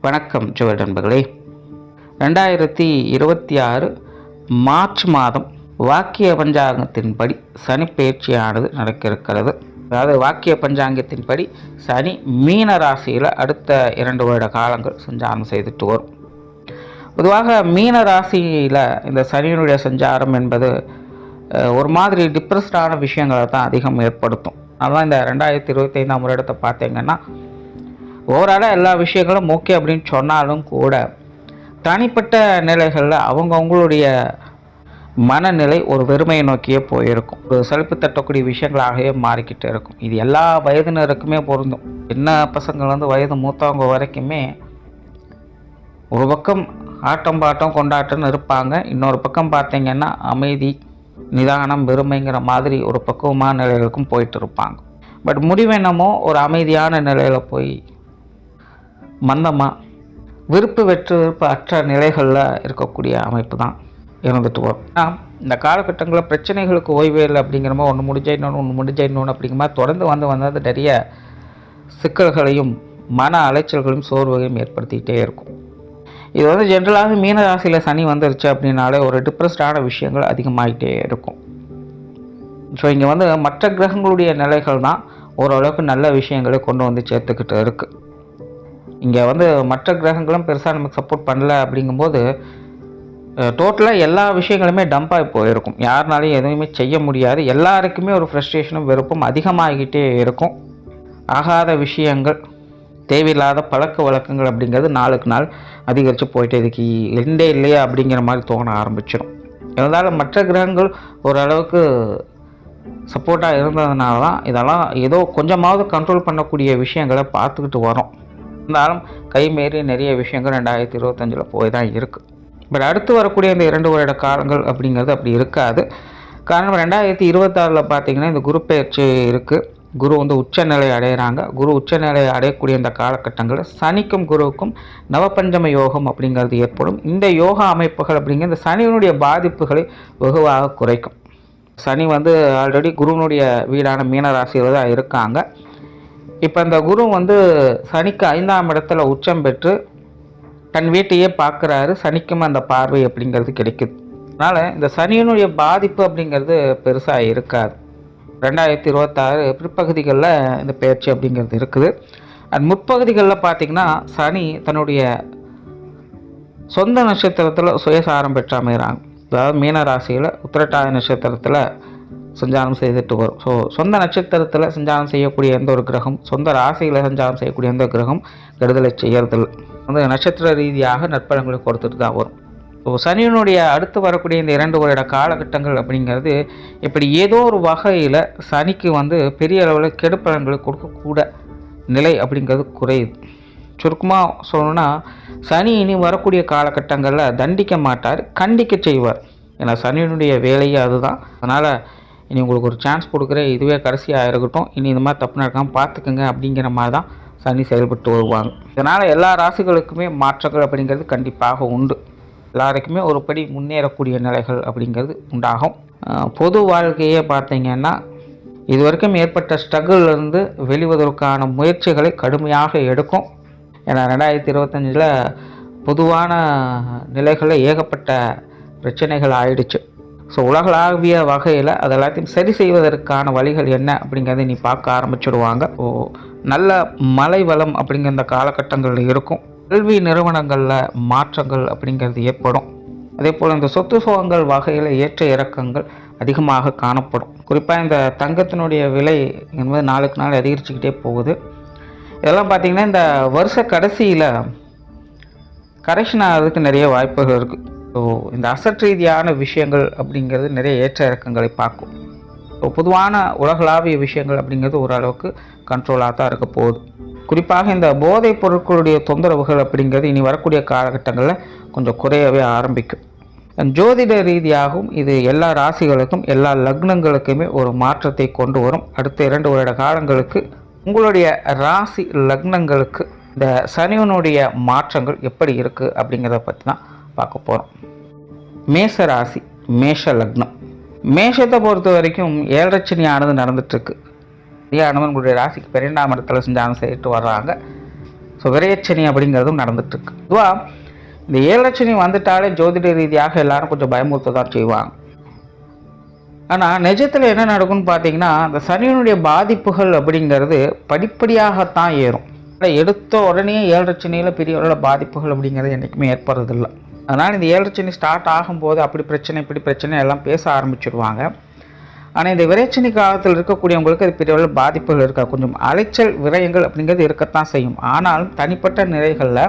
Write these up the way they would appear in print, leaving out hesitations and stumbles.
வணக்கம் ஜோதிட நண்பர்களே. 2026 மார்ச் மாதம் வாக்கிய பஞ்சாங்கத்தின்படி சனி பயிற்சியானது நடக்க இருக்கிறது. அதாவது வாக்கிய பஞ்சாங்கத்தின்படி சனி மீன ராசியில் அடுத்த 2 வருட காலங்கள் சஞ்சாரம் செய்துட்டு வரும். பொதுவாக மீன ராசியில் இந்த சனியினுடைய சஞ்சாரம் என்பது ஒரு மாதிரி டிப்ரெஸ்டான விஷயங்களை தான் அதிகம் ஏற்படுத்தும். அதனால் இந்த 2025ஆம் வருடத்தை பார்த்தீங்கன்னா ஓவராலாக எல்லா விஷயங்களும் ஓகே அப்படின்னு சொன்னாலும் கூட தனிப்பட்ட நிலைகளில் அவங்களுடைய மனநிலை ஒரு வெறுமையை நோக்கியே போயிருக்கும். ஒரு சலிப்பு தட்டக்கூடிய விஷயங்களாகவே மாறிக்கிட்டு இருக்கும். இது எல்லா வயதினருக்குமே பொருந்தும். சின்ன பசங்கள்லேருந்து வயது மூத்தவங்க வரைக்குமே ஒரு பக்கம் ஆட்டம் பாட்டம் கொண்டாட்டம்னு இருப்பாங்க. இன்னொரு பக்கம் பார்த்தீங்கன்னா அமைதி, நிதானம், வெறுமைங்கிற மாதிரி ஒரு பக்குவமான நிலைகளுக்கும் போயிட்டு இருப்பாங்க. பட் முடிவென்னமோ ஒரு அமைதியான நிலையில் போய் மந்தமாக விருப்பு அற்ற நிலைகளில் இருக்கக்கூடிய அமைப்பு தான் இருந்துட்டு வரும். இந்த காலகட்டங்களில் பிரச்சனைகளுக்கு ஓய்வே இல்லை அப்படிங்கிற மாதிரி ஒன்று முடிஞ்ச இன்னொன்று அப்படிங்கிற மாதிரி தொடர்ந்து வந்து நிறைய சிக்கல்களையும் மன அலைச்சல்களையும் சோர்வையும் ஏற்படுத்திக்கிட்டே இருக்கும். இது வந்து ஜென்ரலாக மீன ராசியில் சனி வந்துருச்சு அப்படின்னாலே ஒரு டிப்ரெஸ்டான விஷயங்கள் அதிகமாகிட்டே இருக்கும். ஸோ இங்கே வந்து மற்ற கிரகங்களுடைய நிலைகள் தான் ஓரளவுக்கு நல்ல விஷயங்களை கொண்டு வந்து சேர்த்துக்கிட்டு இருக்குது. இங்கே வந்து மற்ற கிரகங்களும் பெருசாக நமக்கு சப்போர்ட் பண்ணல அப்படிங்கும்போது டோட்டலாக எல்லா விஷயங்களுமே டம்பாகி போயிருக்கும். யாருனாலையும் எதுவுமே செய்ய முடியாது. எல்லாருக்குமே ஒரு ஃப்ரஸ்ட்ரேஷனும் வெறுப்பும் அதிகமாகிக்கிட்டே இருக்கும். ஆகாத விஷயங்கள், தேவையில்லாத பழக்க வழக்கங்கள் அப்படிங்கிறது நாளுக்கு நாள் அதிகரித்து போயிட்டு இதுக்கு எண்டே இல்லையா அப்படிங்கிற மாதிரி தோண ஆரம்பிச்சிடும். இருந்தாலும் மற்ற கிரகங்கள் ஓரளவுக்கு சப்போர்ட்டாக இருந்ததுனால தான் இதெல்லாம் ஏதோ கொஞ்சமாவது கண்ட்ரோல் பண்ணக்கூடிய விஷயங்களை பார்த்துக்கிட்டு வரோம். இருந்தாலும் கைமீறி நிறைய விஷயங்கள் 2025 போய் தான் இருக்குது. பட் அடுத்து வரக்கூடிய இந்த 2 வருட காலங்கள் அப்படிங்கிறது அப்படி இருக்காது. காரணம் 2026 பார்த்திங்கன்னா இந்த குரு பயிற்சி இருக்குது. குரு வந்து உச்சநிலை அடைகிறாங்க. குரு உச்சநிலை அடையக்கூடிய இந்த காலகட்டங்களில் சனிக்கும் குருவுக்கும் நவபஞ்சம யோகம் அப்படிங்கிறது ஏற்படும். இந்த யோகா அமைப்புகள் அப்படிங்கிற இந்த சனியினுடைய பாதிப்புகளை வெகுவாக குறைக்கும். சனி வந்து ஆல்ரெடி குருவினுடைய வீடான மீனராசியில் தான் இருக்காங்க. இப்போ இந்த குரு வந்து சனிக்கு 5ஆம் இடத்துல உச்சம் பெற்று தன் வீட்டையே பார்க்குறாரு. சனிக்கும் அந்த பார்வை அப்படிங்கிறது கிடைக்குது. அதனால் இந்த சனியினுடைய பாதிப்பு அப்படிங்கிறது பெருசாக இருக்காது. 2026 பிற்பகுதிகளில் இந்த பயிற்சி அப்படிங்கிறது இருக்குது. அது முற்பகுதிகளில் பார்த்திங்கன்னா சனி தன்னுடைய சொந்த நட்சத்திரத்தில் சுயசாரம் பெற்று அமைகிறாங்க. அதாவது மீன ராசியில் உத்திரட்டாதி நட்சத்திரத்தில் சஞ்சாரம் செய்துட்டு வரும். ஸோ சொந்த நட்சத்திரத்தில் சஞ்சாரம் செய்யக்கூடிய எந்த ஒரு கிரகம், சொந்த ராசியில் சஞ்சாரம் செய்யக்கூடிய எந்த கிரகம் கெடுதலை செய்யறதில்லை. வந்து நட்சத்திர ரீதியாக நற்பலன்களை கொடுத்துட்டு தான் வரும். ஸோ சனியினுடைய அடுத்து வரக்கூடிய இந்த 2 வருட காலகட்டங்கள் அப்படிங்கிறது இப்படி ஏதோ ஒரு வகையில் சனிக்கு வந்து பெரிய அளவில் கெடுப்பலன்களை கொடுக்கக்கூட நிலை அப்படிங்கிறது குறையுது. சுருக்கமாக சொல்லணும்னா சனி இனி வரக்கூடிய காலகட்டங்களில் தண்டிக்க மாட்டார், கண்டிக்க செய்வார். ஏன்னா சனியினுடைய வேலையே அதுதான். அதனால் இனி உங்களுக்கு ஒரு சான்ஸ் கொடுக்குறேன், இதுவே கடைசியாக இருக்கட்டும், இனி இந்த மாதிரி தப்பு நடக்காமல் பார்த்துக்குங்க அப்படிங்கிற மாதிரி தான் சனி செயல்பட்டு வருவாங்க. இதனால் எல்லா ராசிகளுக்குமே மாற்றங்கள் அப்படிங்கிறது கண்டிப்பாக உண்டு. எல்லாருக்குமே ஒரு படி முன்னேறக்கூடிய நிலைகள் அப்படிங்கிறது உண்டாகும். பொது வாழ்க்கையே பார்த்தீங்கன்னா இது வரைக்கும் ஏற்பட்ட ஸ்ட்ரகிள்லேருந்து வெளிவதற்கான முயற்சிகளை கடுமையாக எடுக்கும். ஏன்னா 2025 பொதுவான நிலைகளில் ஏகப்பட்ட பிரச்சனைகள் ஆயிடுச்சு. ஸோ உலகளாவிய வகையில் அது எல்லாத்தையும் சரி செய்வதற்கான வழிகள் என்ன அப்படிங்கிறத நீ பார்க்க ஆரம்பிச்சுடுவாங்க. நல்ல மலை வளம் அப்படிங்கிற இந்த காலகட்டங்களில் இருக்கும். கல்வி நிறுவனங்களில் மாற்றங்கள் அப்படிங்கிறது ஏற்படும். அதே போல் இந்த சொத்து சுகங்கள் வகையில் ஏற்ற இறக்கங்கள் அதிகமாக காணப்படும். குறிப்பாக இந்த தங்கத்தினுடைய விலை என்பது நாளுக்கு நாள் அதிகரிச்சுக்கிட்டே போகுது. இதெல்லாம் பார்த்திங்கன்னா இந்த வருஷ கடைசியில் கரெக்ஷன் ஆகிறதுக்கு நிறைய வாய்ப்புகள் இருக்குது. ஸோ இந்த அசட் ரீதியான விஷயங்கள் அப்படிங்கிறது நிறைய ஏற்ற இறக்கங்களை பார்க்கும். ஸோ பொதுவான உலகளாவிய விஷயங்கள் அப்படிங்கிறது ஓரளவுக்கு கண்ட்ரோலாக தான் இருக்க போகுது. குறிப்பாக இந்த போதைப் பொருட்களுடைய தொந்தரவுகள் அப்படிங்கிறது இனி வரக்கூடிய காலகட்டங்களில் கொஞ்சம் குறையவே ஆரம்பிக்கும். ஜோதிட ரீதியாகவும் இது எல்லா ராசிகளுக்கும் எல்லா லக்னங்களுக்குமே ஒரு மாற்றத்தை கொண்டு வரும். அடுத்த 2 வருட காலங்களுக்கு உங்களுடைய ராசி லக்னங்களுக்கு இந்த சனியனுடைய மாற்றங்கள் எப்படி இருக்குது அப்படிங்கிறத பற்றி தான் பார்க்க போகிறோம். மேஷ ராசி, மேஷ லக்னம். மேஷத்தை பொறுத்த வரைக்கும் 7 சனியானது நடந்துட்டுருக்கு. சரியானவன் உங்களுடைய ராசிக்கு 12ஆம் இடத்துல சஞ்சாரம் செய்துட்டு வர்றாங்க. ஸோ விரயச்சனி அப்படிங்கிறதும் நடந்துட்டுருக்கு. பொதுவாக இந்த 7 வந்துட்டாலே ஜோதிட ரீதியாக எல்லாரும் கொஞ்சம் பயமுறுத்த தான் செய்வாங்க. ஆனால் நிஜத்தில் என்ன நடக்கும்னு பார்த்தீங்கன்னா, அந்த சனியினுடைய பாதிப்புகள் அப்படிங்கிறது படிப்படியாகத்தான் ஏறும். எடுத்த உடனே 7 பெரிய அளவில் பாதிப்புகள் அப்படிங்கிறது என்றைக்குமே ஏற்படுறதில்லை. அதனால் இந்த 7 ஸ்டார்ட் ஆகும்போது அப்படி பிரச்சனை இப்படி பிரச்சனை எல்லாம் பேச ஆரம்பிச்சிடுவாங்க. ஆனால் இந்த விரைச்சனி காலத்தில் இருக்கக்கூடியவங்களுக்கு அது பெரிய அளவில் பாதிப்புகள் இருக்கா, கொஞ்சம் அலைச்சல் விரயங்கள் அப்படிங்கிறது இருக்கத்தான் செய்யும். ஆனாலும் தனிப்பட்ட நிலைகளில்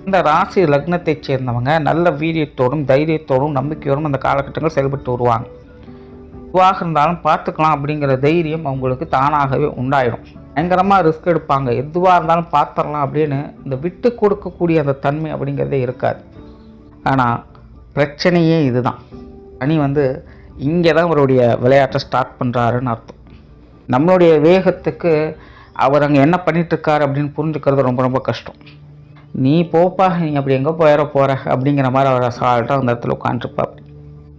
இந்த ராசி லக்னத்தைச் சேர்ந்தவங்க நல்ல வீரியத்தோடும் தைரியத்தோடும் நம்பிக்கையோடும் அந்த காலகட்டங்கள் செயல்பட்டு வருவாங்க. எதுவாக இருந்தாலும் பார்த்துக்கலாம் அப்படிங்கிற தைரியம் அவங்களுக்கு தானாகவே உண்டாயிடும். பயங்கரமாக ரிஸ்க் எடுப்பாங்க, எதுவாக இருந்தாலும் பார்த்துடலாம் அப்படின்னு இந்த விட்டு கொடுக்கக்கூடிய அந்த தன்மை அப்படிங்கிறதே இருக்காது. ஆனால் பிரச்சனையே இதுதான். சனி இங்கே தான் அவருடைய விளையாட்டை ஸ்டார்ட் பண்ணுறாருன்னு அர்த்தம். நம்மளுடைய வேகத்துக்கு அவர் அங்கே என்ன பண்ணிகிட்ருக்காரு அப்படின்னு புரிஞ்சுக்கிறது ரொம்ப ரொம்ப கஷ்டம். நீ போப்பா, நீ அப்படி எங்கே போகிற அப்படிங்கிற மாதிரி அவர் அசால்ட்டாக அந்த இடத்துல உட்காந்துருப்பா.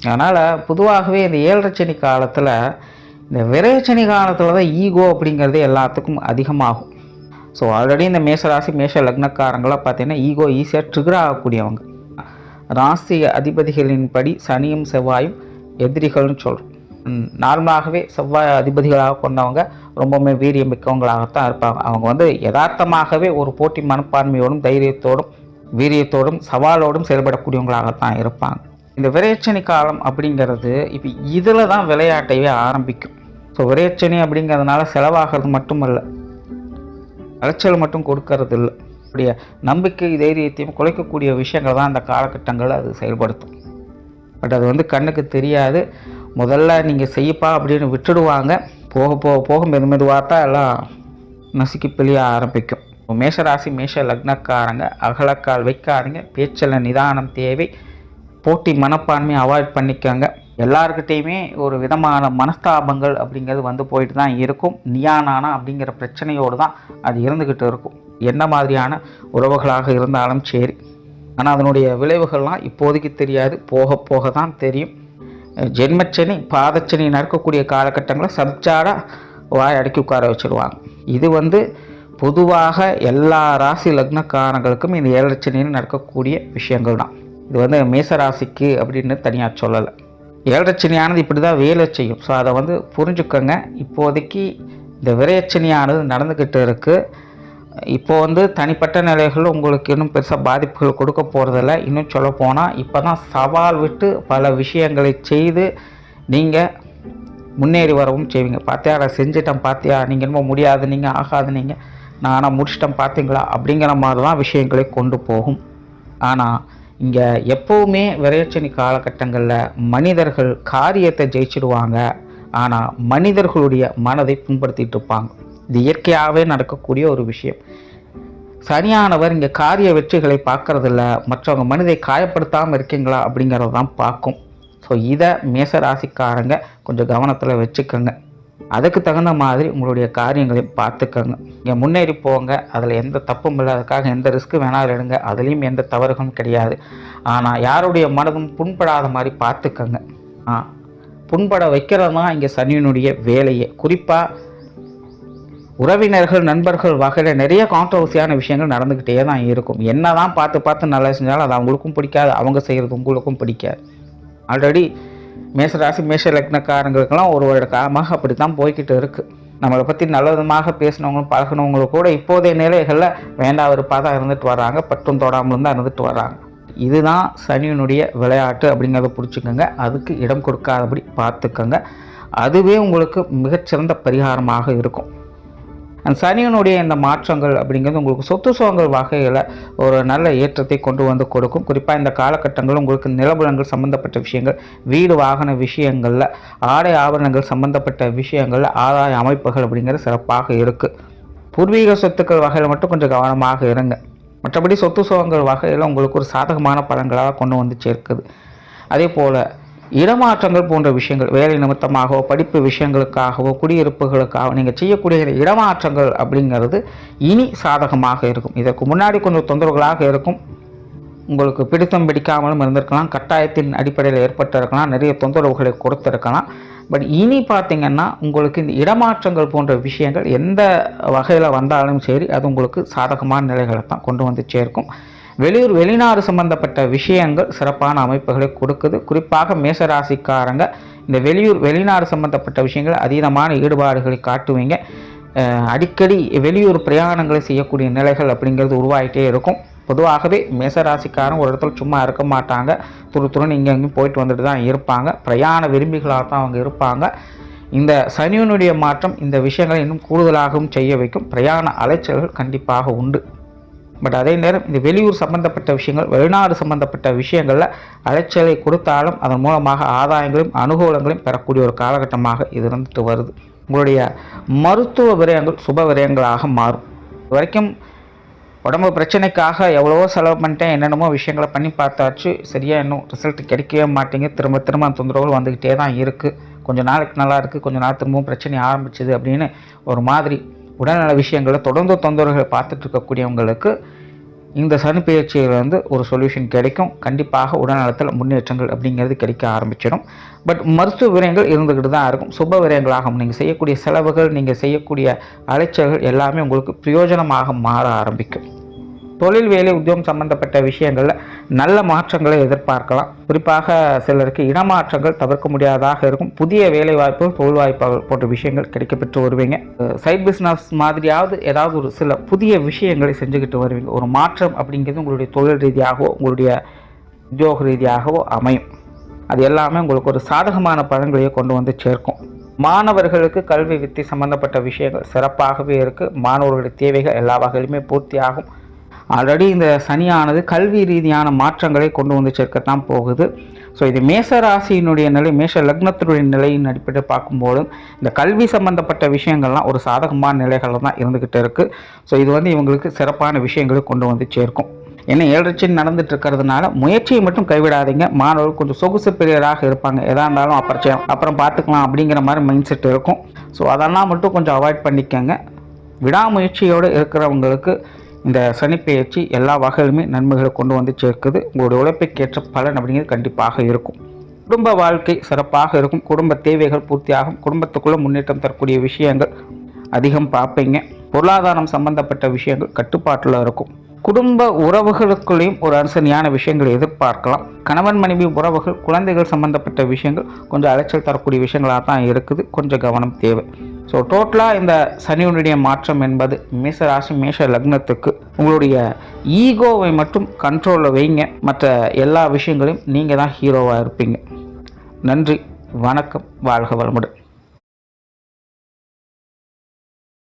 அதனால் பொதுவாகவே இந்த 7 காலத்தில் இந்த விரைச்சனி காலத்தில் தான் ஈகோ அப்படிங்கிறது எல்லாத்துக்கும் அதிகமாகும். ஸோ ஆல்ரெடி இந்த மேஷராசி மேஷ லக்னக்காரங்களாம் பார்த்தீங்கன்னா ஈகோ ஈஸியாக ட்ரிகர் ஆகக்கூடியவங்க. ராசி அதிபதிகளின் படி சனியும் செவ்வாயும் எதிரிகள்னு சொல்கிறோம். நார்மலாகவே செவ்வாய் அதிபதிகளாக கொண்டவங்க ரொம்பவுமே வீரியம் மிக்கவங்களாகத்தான் இருப்பாங்க. அவங்க யதார்த்தமாகவே ஒரு போட்டி மனப்பான்மையோடும் தைரியத்தோடும் வீரியத்தோடும் சவாலோடும் செயல்படக்கூடியவங்களாகத்தான் இருப்பாங்க. இந்த விரைச்சனி காலம் அப்படிங்கிறது இப்போ இதில் தான் விளையாட்டையே ஆரம்பிக்கும். ஸோ விரைச்சனி அப்படிங்கிறதுனால செலவாகிறது மட்டுமல்ல, அலைச்சல் மட்டும் கொடுக்கறது இல்லை, அப்படியே நம்பிக்கை தைரியத்தையும் குலைக்கக்கூடிய விஷயங்கள் தான் அந்த காலகட்டங்களில் அது செயல்படுத்தும். பட் அது கண்ணுக்கு தெரியாது. முதல்ல நீங்கள் செய்யப்பா அப்படின்னு விட்டுடுவாங்க. போக போக போக மெதுவாக தான் எல்லாம் நசுக்கி பிழிய ஆரம்பிக்கும். மேஷராசி மேஷ லக்னக்காரங்க அகலக்கால் வைக்காதீங்க. பேச்சில் நிதானம் தேவை. போட்டி மனப்பான்மையை அவாய்ட் பண்ணிக்கோங்க. எல்லாருக்கிட்டேயுமே ஒரு விதமான மனஸ்தாபங்கள் அப்படிங்கிறது போயிட்டு தான் இருக்கும். நியானானா அப்படிங்கிற பிரச்சனையோடு தான் அது இருந்துக்கிட்டு இருக்கும். என்ன மாதிரியான உறவுகளாக இருந்தாலும் சரி. ஆனால் அதனுடைய விளைவுகள்லாம் இப்போதைக்கு தெரியாது, போக போக தான் தெரியும். ஜென்மச்சனி பாதச்சனி நடக்கக்கூடிய காலகட்டங்களில் சப்ஜாடாக வாய் அடக்கி உட்கார வச்சுருவாங்க. இது பொதுவாக எல்லா ராசி லக்னக்காரங்களுக்கும் இந்த 7 நடக்கக்கூடிய விஷயங்கள் தான். இது மேசராசிக்கு அப்படின்னு தனியாக சொல்லலை. 7 இப்படி தான் வேலை செய்யும். ஸோ அதை புரிஞ்சுக்கோங்க. இப்போதைக்கு இந்த விரைச்சனியானது நடந்துக்கிட்டு இருக்குது. இப்போது தனிப்பட்ட நிலைகள் உங்களுக்கு இன்னும் பெருசாக பாதிப்புகள் கொடுக்க போகிறதில்ல. இன்னும் சொல்ல போனால் இப்போ தான் சவால் விட்டு பல விஷயங்களை செய்து நீங்கள் முன்னேறி வரவும் செய்வீங்க. பார்த்தியா நான் செஞ்சிட்டேன், பார்த்தியா நீங்கள் என்னமோ முடியாது, நீங்கள் ஆகாது, நீங்கள் நான் முடிச்சிட்டேன் பார்த்தீங்களா அப்படிங்கிற மாதிரி தான் விஷயங்களை கொண்டு போகும். ஆனால் இங்கே எப்போவுமே விரைச்சனி காலகட்டங்களில் மனிதர்கள் காரியத்தை ஜெயிச்சிடுவாங்க, ஆனால் மனிதர்களுடைய மனதை புண்படுத்திட்டு இருப்பாங்க. இது இயற்கையாகவே நடக்கக்கூடிய ஒரு விஷயம். சனியானவர் இங்கே காரிய வெற்றிகளை பார்க்கறதில்ல, மற்றவங்க மனிதை காயப்படுத்தாமல் இருக்கீங்களா அப்படிங்கிறத தான் பார்க்கும். ஸோ இதை மேசராசிக்காரங்க கொஞ்சம் கவனத்தில் வச்சுக்கோங்க. அதுக்கு தகுந்த மாதிரி உங்களுடைய காரியங்களையும் பார்த்துக்கோங்க. இங்கே முன்னேறி போங்க, அதில் எந்த தப்பும் இல்லை. அதுக்காக எந்த ரிஸ்க்கு வேணாலும் எடுங்க, அதுலேயும் எந்த தவறுகளும் கிடையாது. ஆனால் யாருடைய மனதும் புண்படாத மாதிரி பார்த்துக்கோங்க. புண்பட வைக்கிறது தான் இங்கே சனியினுடைய வேலையே. குறிப்பாக உறவினர்கள் நண்பர்கள் வகையில் நிறைய கான்ட்ரவர்சியான விஷயங்கள் நடந்துக்கிட்டே தான் இருக்கும். என்ன தான் பார்த்து நல்லா செஞ்சாலும் அது அவங்களுக்கும் பிடிக்காது, அவங்க செய்கிறது உங்களுக்கும் பிடிக்காது. ஆல்ரெடி மேஷராசி மேஷ லக்னக்காரங்களுக்கெல்லாம் ஒரு வருட காலமாக அப்படி தான் போய்கிட்டு இருக்குது. நம்மளை பற்றி நல்ல விதமாக பேசினவங்களும் பழகினவங்களும் கூட இப்போதைய நிலைகளில் வேண்டாம் வெறுப்பாக தான் இருந்துட்டு வர்றாங்க, பற்றும் தொடாமலும் தான் இருந்துட்டு வர்றாங்க. இதுதான் சனியினுடைய விளையாட்டு அப்படிங்கிறத பிடிச்சிக்கோங்க. அதுக்கு இடம் கொடுக்காதபடி பார்த்துக்கோங்க. அதுவே உங்களுக்கு மிகச்சிறந்த பரிகாரமாக இருக்கும். அந்த சனியினுடைய இந்த மாற்றங்கள் அப்படிங்கிறது உங்களுக்கு சொத்து சுகங்கள் வகையில் ஒரு நல்ல ஏற்றத்தை கொண்டு கொடுக்கும். குறிப்பாக இந்த காலகட்டங்களில் உங்களுக்கு நிலபுலங்கள் சம்மந்தப்பட்ட விஷயங்கள், வீடு வாகன விஷயங்களில், ஆடை ஆபரணங்கள் சம்மந்தப்பட்ட விஷயங்களில் ஆதாய அமைப்புகள் அப்படிங்கிறது சிறப்பாக இருக்குது. பூர்வீக சொத்துக்கள் வகையில் மட்டும் கொஞ்சம் கவனமாக இருங்க. மற்றபடி சொத்து சுகங்கள் வகையில் உங்களுக்கு ஒரு சாதகமான பலன்களாக கொண்டு சேர்க்குது. அதே போல் இடமாற்றங்கள் போன்ற விஷயங்கள், வேலை நிமித்தமாகவோ படிப்பு விஷயங்களுக்காகவோ குடியிருப்புகளுக்காகவோ நீங்கள் செய்யக்கூடிய இடமாற்றங்கள் அப்படிங்கிறது இனி சாதகமாக இருக்கும். இதற்கு முன்னாடி கொஞ்சம் தொந்தரவுகளாக இருக்கும். உங்களுக்கு பிடித்தம் பிடிக்காமலும் இருந்திருக்கலாம், கட்டாயத்தின் அடிப்படையில் ஏற்பட்டிருக்கலாம், நிறைய தொந்தரவுகளை கொடுத்துருக்கலாம். பட் இனி பார்த்திங்கன்னா உங்களுக்கு இந்த இடமாற்றங்கள் போன்ற விஷயங்கள் எந்த வகையில் வந்தாலும் சரி அது உங்களுக்கு சாதகமான நிலைகளை தான் கொண்டு வந்து சேர்க்கும். வெளியூர் வெளிநாடு சம்பந்தப்பட்ட விஷயங்கள் சிறப்பான அமைப்புகளை கொடுக்குது. குறிப்பாக மேசராசிக்காரங்க இந்த வெளியூர் வெளிநாடு சம்பந்தப்பட்ட விஷயங்கள் அதீதமான ஈடுபாடுகளை காட்டுவீங்க. அடிக்கடி வெளியூர் பிரயாணங்களை செய்யக்கூடிய நிலைகள் அப்படிங்கிறது உருவாகிட்டே இருக்கும். பொதுவாகவே மேசராசிக்காரன் ஒரு இடத்துல சும்மா இருக்க மாட்டாங்க. துருன்னு இங்கே அங்கேயும் போயிட்டு வந்துட்டு தான் இருப்பாங்க. பிரயாண விரும்பிகளாக தான் அவங்க இருப்பாங்க. இந்த சனியனுடைய மாற்றம் இந்த விஷயங்களை இன்னும் கூடுதலாகவும் செய்ய வைக்கும். பிரயாண அலைச்சல்கள் கண்டிப்பாக உண்டு. பட் அதே நேரம் இந்த வெளியூர் சம்பந்தப்பட்ட விஷயங்கள் வெளிநாடு சம்பந்தப்பட்ட விஷயங்களில் அலைச்சலை கொடுத்தாலும் அதன் மூலமாக ஆதாயங்களையும் அனுகூலங்களையும் பெறக்கூடிய ஒரு காலகட்டமாக இது இருந்துட்டு வருது. உங்களுடைய மருத்துவ விரயங்கள் சுப விரயங்களாக மாறும். இது வரைக்கும் உடம்பு பிரச்சனைக்காக எவ்வளவோ செலவு பண்ணிட்டேன், என்னென்னமோ விஷயங்களை பண்ணி பார்த்தாச்சு, சரியாக இன்னும் ரிசல்ட் கிடைக்கவே மாட்டேங்க, திரும்ப திரும்ப அந்த தொந்தரவுகள் வந்துக்கிட்டே தான் இருக்குது. கொஞ்சம் நாளைக்கு நல்லா இருக்குது, கொஞ்சம் நாள் திரும்பவும் பிரச்சனை ஆரம்பிச்சுது அப்படின்னு ஒரு மாதிரி உடல்நல விஷயங்களை தொடர்ந்து தொந்தரவுகளை பார்த்துட்டு இருக்கக்கூடியவங்களுக்கு இந்த சனி பயிற்சியிலிருந்து ஒரு சொல்யூஷன் கிடைக்கும். கண்டிப்பாக உடல்நலத்தில் முன்னேற்றங்கள் அப்படிங்கிறது கிடைக்க ஆரம்பிச்சிடும். பட் மருத்துவ விரயங்கள் இருந்துக்கிட்டு தான் இருக்கும். சுப விரயங்களாகும். நீங்கள் செய்யக்கூடிய செலவுகள், நீங்கள் செய்யக்கூடிய அலைச்சல்கள் எல்லாமே உங்களுக்கு பிரயோஜனமாக மாற ஆரம்பிக்கும். தொழில் வேலை உத்தியோகம் சம்பந்தப்பட்ட விஷயங்களில் நல்ல மாற்றங்களை எதிர்பார்க்கலாம். குறிப்பாக சிலருக்கு இடமாற்றங்கள் தவிர்க்க முடியாததாக இருக்கும். புதிய வேலை வாய்ப்புகள், தொழில் வாய்ப்புகள் போன்ற விஷயங்கள் கிடைக்கப்பெற்று வருவீங்க. சைட் பிஸ்னஸ் மாதிரியாவது ஏதாவது ஒரு சில புதிய விஷயங்களை செஞ்சுக்கிட்டு வருவீங்க. ஒரு மாற்றம் அப்படிங்கிறது உங்களுடைய தொழில் ரீதியாகவோ உங்களுடைய உத்தியோக ரீதியாகவோ அமையும். அது எல்லாமே உங்களுக்கு ஒரு சாதகமான பலன்களையே கொண்டு வந்து சேர்க்கும். மாணவர்களுக்கு கல்வி வித்தை சம்பந்தப்பட்ட விஷயங்கள் சிறப்பாகவே இருக்குது. மாணவர்களுடைய தேவைகள் எல்லா வகையிலுமே பூர்த்தியாகும். ஆல்ரெடி இந்த சனியானது கல்வி ரீதியான மாற்றங்களை கொண்டு வந்து சேர்க்கத்தான் போகுது. ஸோ இது மேச ராசியினுடைய நிலை, மேஷ லக்னத்தினுடைய நிலையின் அடிப்படையில் பார்க்கும்போது இந்த கல்வி சம்பந்தப்பட்ட விஷயங்கள்லாம் ஒரு சாதகமான நிலைகளில் தான் இருந்துக்கிட்டு இருக்குது. ஸோ இது வந்து இவங்களுக்கு சிறப்பான விஷயங்களை கொண்டு வந்து சேர்க்கும். ஏன்னா 7 சனி நடந்துட்டு இருக்கிறதுனால முயற்சியை மட்டும் கைவிடாதீங்க. மாணவர்கள் கொஞ்சம் சொகுசு பிரியராக இருப்பாங்க. எதாக இருந்தாலும் அப்புறம் பார்த்துக்கலாம் அப்படிங்கிற மாதிரி மைண்ட் செட் இருக்கும். ஸோ அதெல்லாம் மட்டும் கொஞ்சம் அவாய்ட் பண்ணிக்கங்க. விடாமுயற்சியோடு இருக்கிறவங்களுக்கு இந்த சனிப்பெயர்ச்சி எல்லா வகையிலுமே நன்மைகளை கொண்டு வந்து சேர்க்குது. உங்களுடைய உழைப்புக்கேற்ற பலன் அப்படிங்கிறது கண்டிப்பாக இருக்கும். குடும்ப வாழ்க்கை சிறப்பாக இருக்கும். குடும்ப தேவைகள் பூர்த்தியாகும். குடும்பத்துக்குள்ளே முன்னேற்றம் தரக்கூடிய விஷயங்கள் அதிகம் பார்ப்பீங்க. பொருளாதாரம் சம்பந்தப்பட்ட விஷயங்கள் கட்டுப்பாட்டில் இருக்கும். குடும்ப உறவுகளுக்குள்ளேயும் ஒரு அனுசரணையான விஷயங்களை எதிர்பார்க்கலாம். கணவன் மனைவி உறவுகள், குழந்தைகள் சம்பந்தப்பட்ட விஷயங்கள் கொஞ்சம் அலைச்சல் தரக்கூடிய விஷயங்களாக தான் இருக்குது. கொஞ்சம் கவனம் தேவை. ஸோ டோட்டலாக இந்த சனியுடைய மாற்றம் என்பது மேஷ ராசி மேஷ லக்னத்துக்கு உங்களுடைய ஈகோவை மட்டும் கண்ட்ரோலில் வைங்க. மற்ற எல்லா விஷயங்களையும் நீங்கள் தான் ஹீரோவாக இருப்பீங்க. நன்றி, வணக்கம், வாழ்க வளமுடன்.